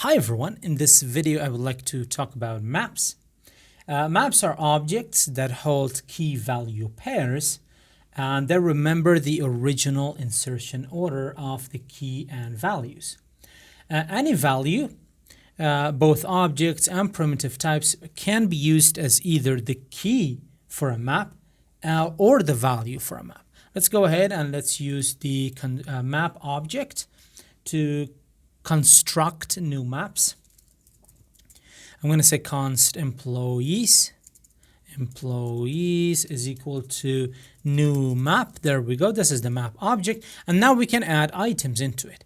Hi everyone, in this video I would like to talk about maps. Maps are objects that hold key value pairs and they remember the original insertion order of the key and values. Any value, both objects and primitive types, can be used as either the key for a map or the value for a map. Let's go ahead and let's use the map object to construct new maps. I'm going to say const employees is equal to new map. There we go. This is the map object, and now we can add items into it.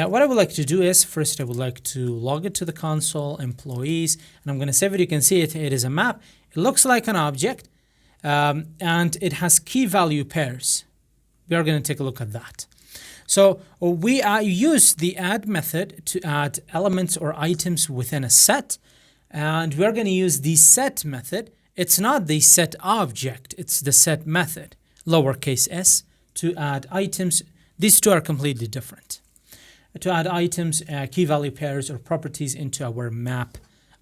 What I would like to do is first I would like to log it to the console employees, and I'm going to save it. You can see it is a map. It looks like an object, and it has key value pairs. We are going to take a look at that. So we use the add method to add elements or items within a set, and we're going to use the set method. It's not the set object, it's the set method, lowercase s, to add items. These two are completely different. To add items, key value pairs or properties into our map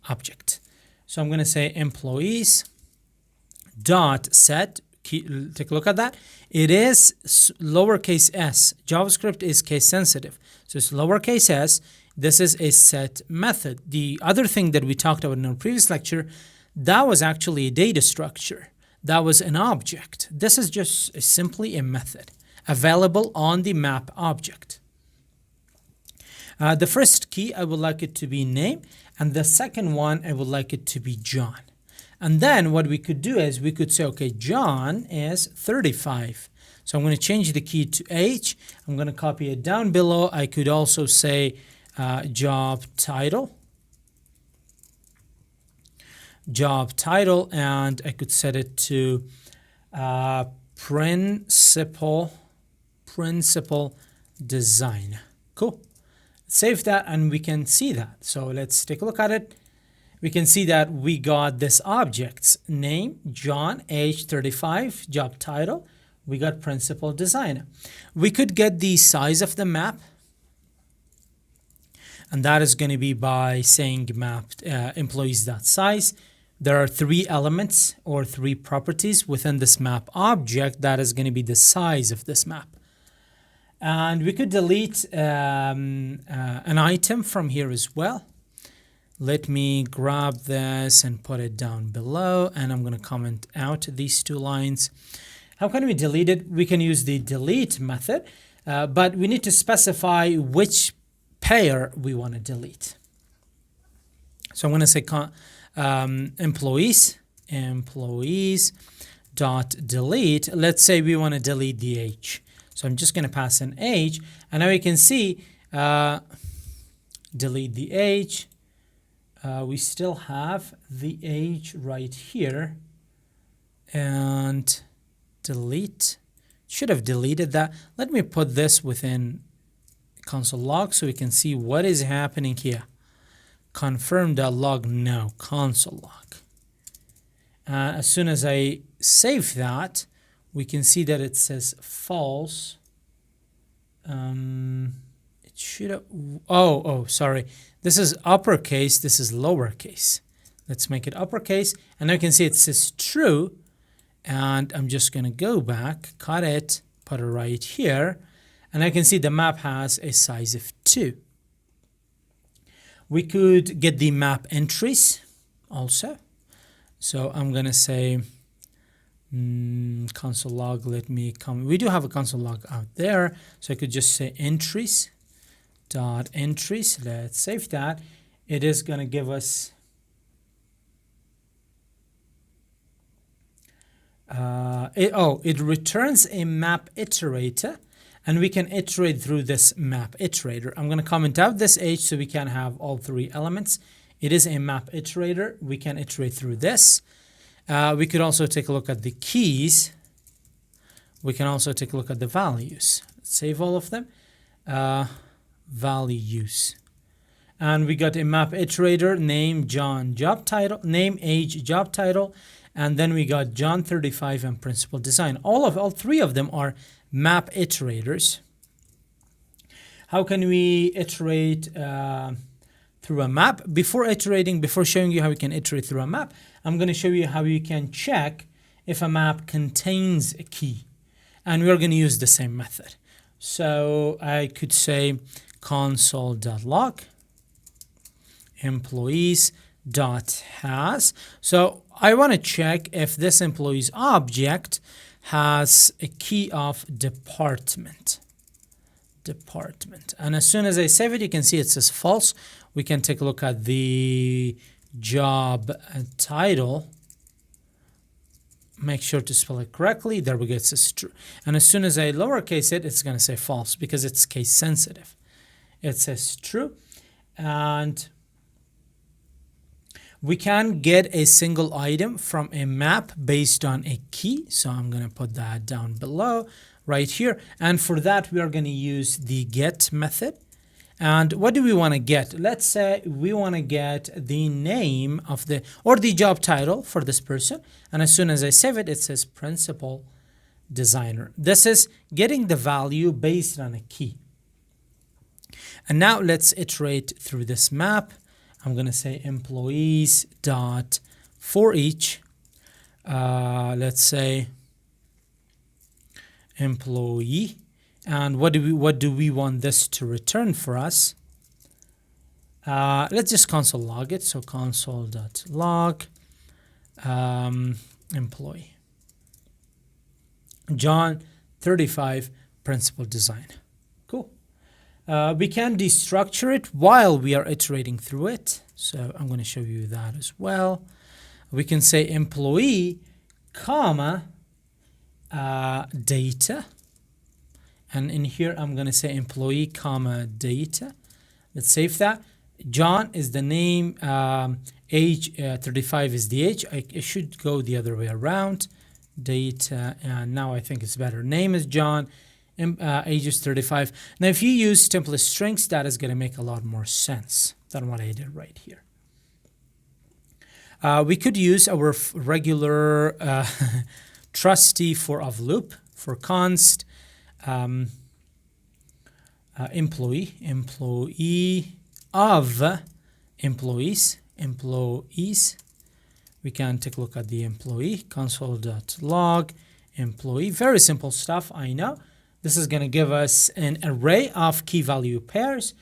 object. So I'm going to say employees dot set. Take a look at that. It is lowercase s. JavaScript is case sensitive. So it's lowercase s. This is a set method. The other thing that we talked about in our previous lecture, that was actually a data structure. That was an object. This is just simply a method available on the map object. The first key, I would like it to be name, and the second one, I would like it to be John. And then what we could do is we could say, okay, John is 35. So I'm going to change the key to age. I'm going to copy it down below. I could also say job title, and I could set it to principal design. Cool. Save that and we can see that. So let's take a look at it. We can see that we got this object's name, John, age 35, job title. We got principal designer. We could get the size of the map, and that is going to be by saying map employees.size. There are three elements or three properties within this map object. That is going to be the size of this map. And we could delete an item from here as well. Let me grab this and put it down below, and I'm going to comment out these two lines. How can we delete it? We can use the delete method, but we need to specify which pair we want to delete. So I'm going to say employees dot delete. Let's say we want to delete the age. So I'm just going to pass an age, and now we can see delete the age. We still have the age right here, and delete. Should have deleted that. Let me put this within console log so we can see what is happening here. Confirm.log, no, console log. As soon as I save that, we can see that it says false. It should have, sorry. This is uppercase, this is lowercase. Let's make it uppercase, and I can see it says true, and I'm just going to go back, cut it, put it right here, and I can see the map has a size of 2. We could get the map entries also. So I'm going to say console log, let me come. We do have a console log out there, so I could just say entries. Dot entries. Let's save that. It is going to give us it returns a map iterator, and we can iterate through this map iterator. I'm going to comment out this age so we can have all three elements. It is a map iterator. We can iterate through this. We could also take a look at the keys. We can also take a look at the values. Let's save all of them. Values, and we got a map iterator, name John, job title, name age, job title, and then we got John 35 and principal design. All three of them are map iterators. How can we iterate through a map. Before showing you how you can iterate through a map, I'm going to show you how you can check if a map contains a key. And we're going to use the same method. So I could say console.log employees.has. So I want to check if this employees object has a key of department. And as soon as I save it, you can see it says false. We can take a look at the job title. Make sure to spell it correctly. There we go, it says true. And as soon as I lowercase it, it's going to say false because it's case sensitive. It says true. And we can get a single item from a map based on a key. So I'm going to put that down below right here. And for that, we are going to use the get method. And what do we want to get? Let's say we want to get the name of the job title for this person. And as soon as I save it, it says principal designer. This is getting the value based on a key. And now let's iterate through this map. I'm going to say employees dot for each. Let's say employee. And what do we want this to return for us? Let's just console log it. So console.log employee. John, 35, principal design. Cool. We can destructure it while we are iterating through it. So I'm going to show you that as well. We can say employee, comma, data. And in here, I'm going to say employee, comma, data. Let's save that. John is the name. Age, 35 is the age. It should go the other way around. Data, and now I think it's better. Name is John. Age is 35. Now, if you use template strings, that is going to make a lot more sense than what I did right here. We could use our regular trusty for of loop for const employee of employees. We can take a look at the employee console.log employee. Very simple stuff, I know. This is going to give us an array of key value pairs.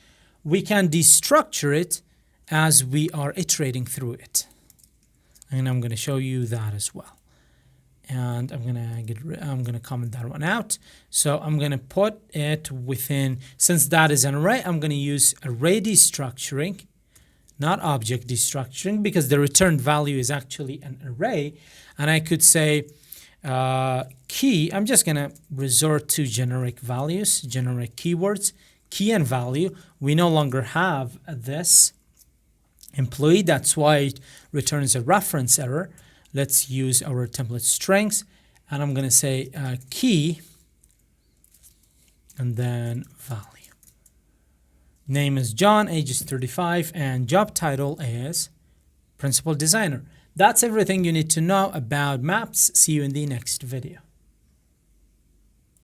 We can destructure it as we are iterating through it. And I'm going to show you that as well. And I'm going to comment that one out. So I'm going to put it within, since that is an array, I'm going to use array destructuring, not object destructuring, because the returned value is actually an array. And I could say key, I'm just going to resort to generic values, generic keywords, key and value. We no longer have this employee. That's why it returns a reference error. Let's use our template strings. And I'm going to say key and then value. Name is John, age is 35, and job title is principal designer. That's everything you need to know about maps. See you in the next video.